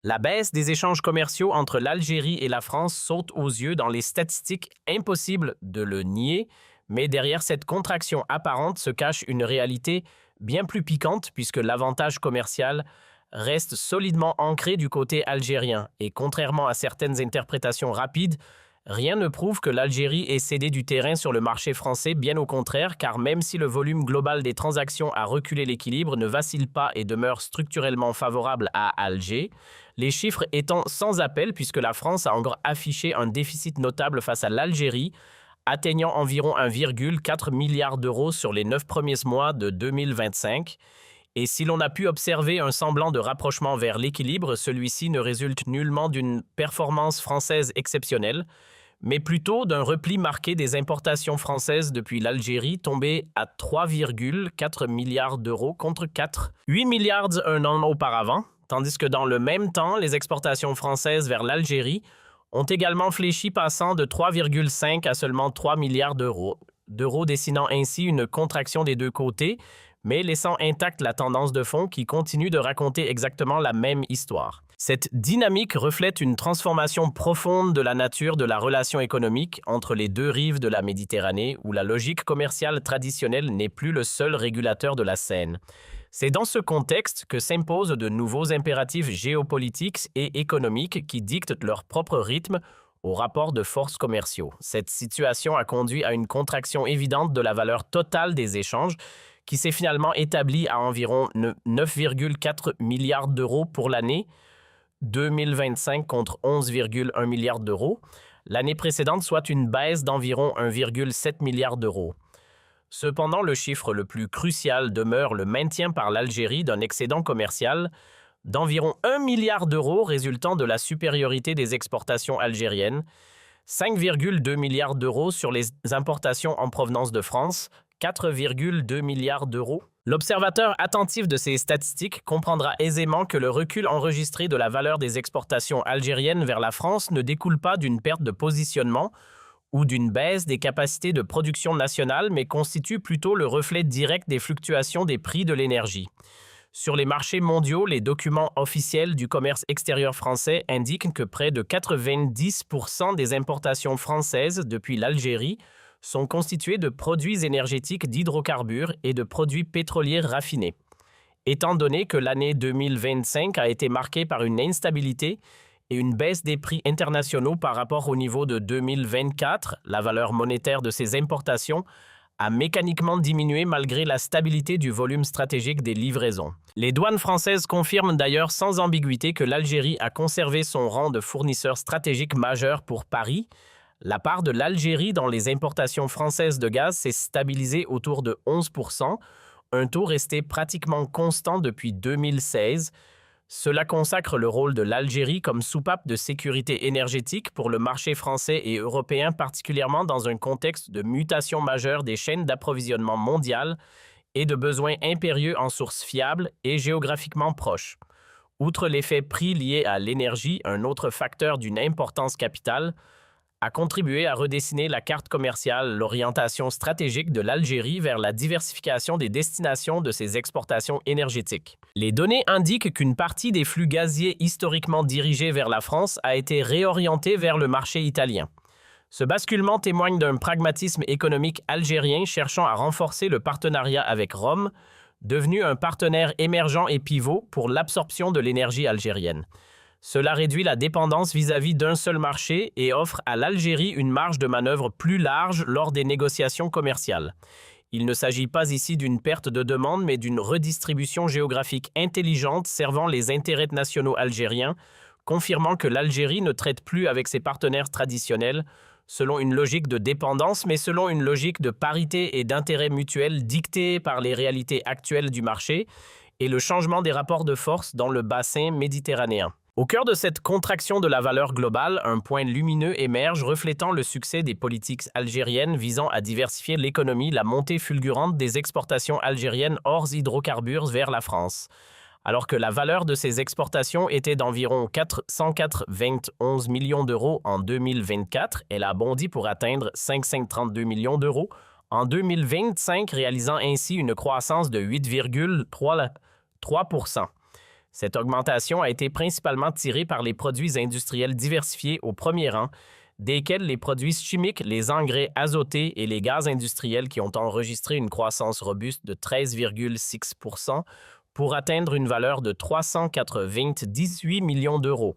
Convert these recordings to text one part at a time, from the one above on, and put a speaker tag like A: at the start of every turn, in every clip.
A: La baisse des échanges commerciaux entre l'Algérie et la France saute aux yeux dans les statistiques, impossible de le nier, mais derrière cette contraction apparente se cache une réalité bien plus piquante puisque l'avantage commercial reste solidement ancré du côté algérien et contrairement à certaines interprétations rapides, rien ne prouve que l'Algérie ait cédé du terrain sur le marché français, bien au contraire, car même si le volume global des transactions a reculé, l'équilibre ne vacille pas et demeure structurellement favorable à Alger, les chiffres étant sans appel puisque la France a encore affiché un déficit notable face à l'Algérie, atteignant environ 1,4 milliard d'euros sur les 9 premiers mois de 2025. Et si l'on a pu observer un semblant de rapprochement vers l'équilibre, celui-ci ne résulte nullement d'une performance française exceptionnelle, mais plutôt d'un repli marqué des importations françaises depuis l'Algérie, tombées à 3,4 milliards d'euros contre 8 milliards un an auparavant, tandis que dans le même temps, les exportations françaises vers l'Algérie ont également fléchi, passant de 3,5 à seulement 3 milliards d'euros, dessinant ainsi une contraction des deux côtés, mais laissant intacte la tendance de fond qui continue de raconter exactement la même histoire. Cette dynamique reflète une transformation profonde de la nature de la relation économique entre les deux rives de la Méditerranée, où la logique commerciale traditionnelle n'est plus le seul régulateur de la scène. C'est dans ce contexte que s'imposent de nouveaux impératifs géopolitiques et économiques qui dictent leur propre rythme aux rapports de force commerciaux. Cette situation a conduit à une contraction évidente de la valeur totale des échanges, qui s'est finalement établie à environ 9,4 milliards d'euros pour l'année 2025 contre 11,1 milliards d'euros, l'année précédente, soit une baisse d'environ 1,7 milliard d'euros. Cependant, le chiffre le plus crucial demeure le maintien par l'Algérie d'un excédent commercial d'environ 1 milliard d'euros résultant de la supériorité des exportations algériennes, 5,2 milliards d'euros sur les importations en provenance de France, 4,2 milliards d'euros. L'observateur attentif de ces statistiques comprendra aisément que le recul enregistré de la valeur des exportations algériennes vers la France ne découle pas d'une perte de positionnement ou d'une baisse des capacités de production nationale, mais constitue plutôt le reflet direct des fluctuations des prix de l'énergie. Sur les marchés mondiaux, les documents officiels du commerce extérieur français indiquent que près de 90% des importations françaises depuis l'Algérie sont constitués de produits énergétiques d'hydrocarbures et de produits pétroliers raffinés. Étant donné que l'année 2025 a été marquée par une instabilité et une baisse des prix internationaux par rapport au niveau de 2024, la valeur monétaire de ces importations a mécaniquement diminué malgré la stabilité du volume stratégique des livraisons. Les douanes françaises confirment d'ailleurs sans ambiguïté que l'Algérie a conservé son rang de fournisseur stratégique majeur pour Paris. La part de l'Algérie dans les importations françaises de gaz s'est stabilisée autour de 11%, un taux resté pratiquement constant depuis 2016. Cela consacre le rôle de l'Algérie comme soupape de sécurité énergétique pour le marché français et européen, particulièrement dans un contexte de mutation majeure des chaînes d'approvisionnement mondiales et de besoins impérieux en sources fiables et géographiquement proches. Outre l'effet prix lié à l'énergie, un autre facteur d'une importance capitale a contribué à redessiner la carte commerciale, l'orientation stratégique de l'Algérie vers la diversification des destinations de ses exportations énergétiques. Les données indiquent qu'une partie des flux gaziers historiquement dirigés vers la France a été réorientée vers le marché italien. Ce basculement témoigne d'un pragmatisme économique algérien cherchant à renforcer le partenariat avec Rome, devenu un partenaire émergent et pivot pour l'absorption de l'énergie algérienne. Cela réduit la dépendance vis-à-vis d'un seul marché et offre à l'Algérie une marge de manœuvre plus large lors des négociations commerciales. Il ne s'agit pas ici d'une perte de demande, mais d'une redistribution géographique intelligente servant les intérêts nationaux algériens, confirmant que l'Algérie ne traite plus avec ses partenaires traditionnels selon une logique de dépendance, mais selon une logique de parité et d'intérêt mutuel dictée par les réalités actuelles du marché et le changement des rapports de force dans le bassin méditerranéen. Au cœur de cette contraction de la valeur globale, un point lumineux émerge reflétant le succès des politiques algériennes visant à diversifier l'économie, la montée fulgurante des exportations algériennes hors hydrocarbures vers la France. Alors que la valeur de ces exportations était d'environ 491 millions d'euros en 2024, elle a bondi pour atteindre 532 millions d'euros en 2025, réalisant ainsi une croissance de 8,3%. Cette augmentation a été principalement tirée par les produits industriels diversifiés au premier rang, desquels les produits chimiques, les engrais azotés et les gaz industriels qui ont enregistré une croissance robuste de 13,6% pour atteindre une valeur de 398 millions d'euros.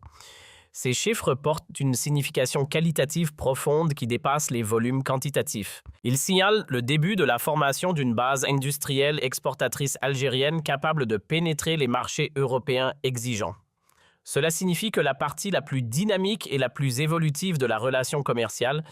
A: Ces chiffres portent une signification qualitative profonde qui dépasse les volumes quantitatifs. Ils signalent le début de la formation d'une base industrielle exportatrice algérienne capable de pénétrer les marchés européens exigeants. Cela signifie que la partie la plus dynamique et la plus évolutive de la relation commerciale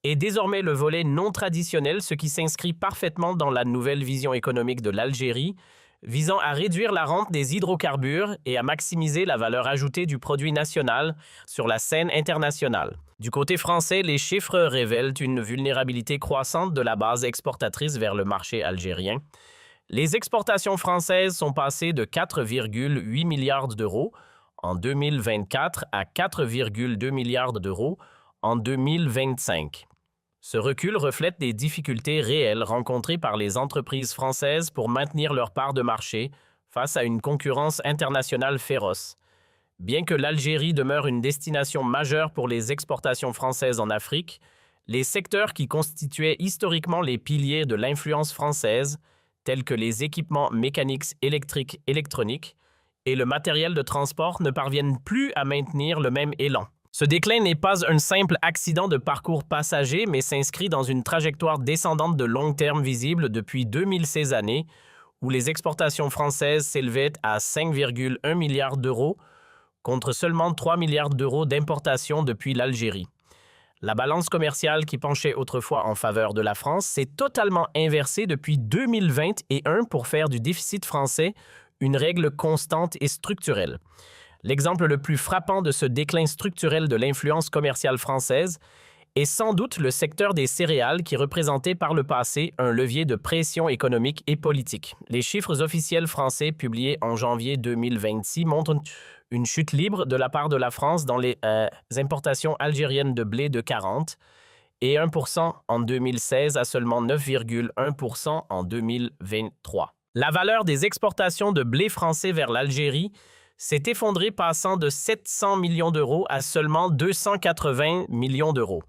A: est désormais le volet non traditionnel, ce qui s'inscrit parfaitement dans la nouvelle vision économique de l'Algérie, visant à réduire la rente des hydrocarbures et à maximiser la valeur ajoutée du produit national sur la scène internationale. Du côté français, les chiffres révèlent une vulnérabilité croissante de la base exportatrice vers le marché algérien. Les exportations françaises sont passées de 4,8 milliards d'euros en 2024 à 4,2 milliards d'euros en 2025. Ce recul reflète des difficultés réelles rencontrées par les entreprises françaises pour maintenir leur part de marché face à une concurrence internationale féroce. Bien que l'Algérie demeure une destination majeure pour les exportations françaises en Afrique, les secteurs qui constituaient historiquement les piliers de l'influence française, tels que les équipements mécaniques, électriques, électroniques, et le matériel de transport ne parviennent plus à maintenir le même élan. Ce déclin n'est pas un simple accident de parcours passager, mais s'inscrit dans une trajectoire descendante de long terme visible depuis 2016 années, où les exportations françaises s'élevaient à 5,1 milliards d'euros, contre seulement 3 milliards d'euros d'importation depuis l'Algérie. La balance commerciale qui penchait autrefois en faveur de la France s'est totalement inversée depuis 2021 pour faire du déficit français une règle constante et structurelle. L'exemple le plus frappant de ce déclin structurel de l'influence commerciale française est sans doute le secteur des céréales qui représentait par le passé un levier de pression économique et politique. Les chiffres officiels français publiés en janvier 2026 montrent une chute libre de la part de la France dans les importations algériennes de blé de 40 et 1% en 2016 à seulement 9,1% en 2023. La valeur des exportations de blé français vers l'Algérie s'est effondrée, passant de 700 millions d'euros à seulement 280 millions d'euros.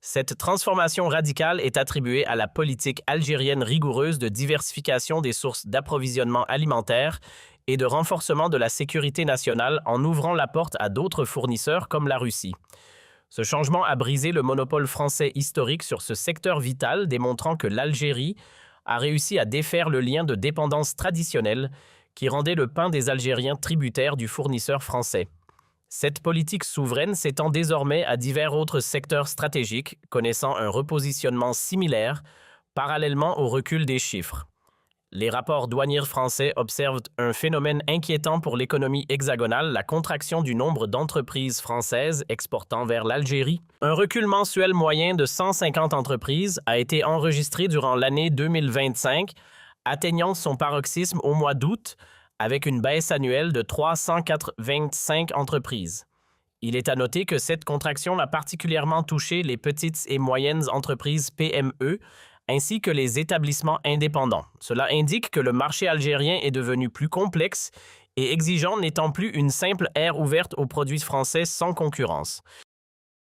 A: Cette transformation radicale est attribuée à la politique algérienne rigoureuse de diversification des sources d'approvisionnement alimentaire et de renforcement de la sécurité nationale en ouvrant la porte à d'autres fournisseurs comme la Russie. Ce changement a brisé le monopole français historique sur ce secteur vital, démontrant que l'Algérie a réussi à défaire le lien de dépendance traditionnel qui rendait le pain des Algériens tributaire du fournisseur français. Cette politique souveraine s'étend désormais à divers autres secteurs stratégiques, connaissant un repositionnement similaire, parallèlement au recul des chiffres. Les rapports douaniers français observent un phénomène inquiétant pour l'économie hexagonale, la contraction du nombre d'entreprises françaises exportant vers l'Algérie. Un recul mensuel moyen de 150 entreprises a été enregistré durant l'année 2025, atteignant son paroxysme au mois d'août avec une baisse annuelle de 325 entreprises. Il est à noter que cette contraction a particulièrement touché les petites et moyennes entreprises PME, ainsi que les établissements indépendants. Cela indique que le marché algérien est devenu plus complexe et exigeant, n'étant plus une simple aire ouverte aux produits français sans concurrence.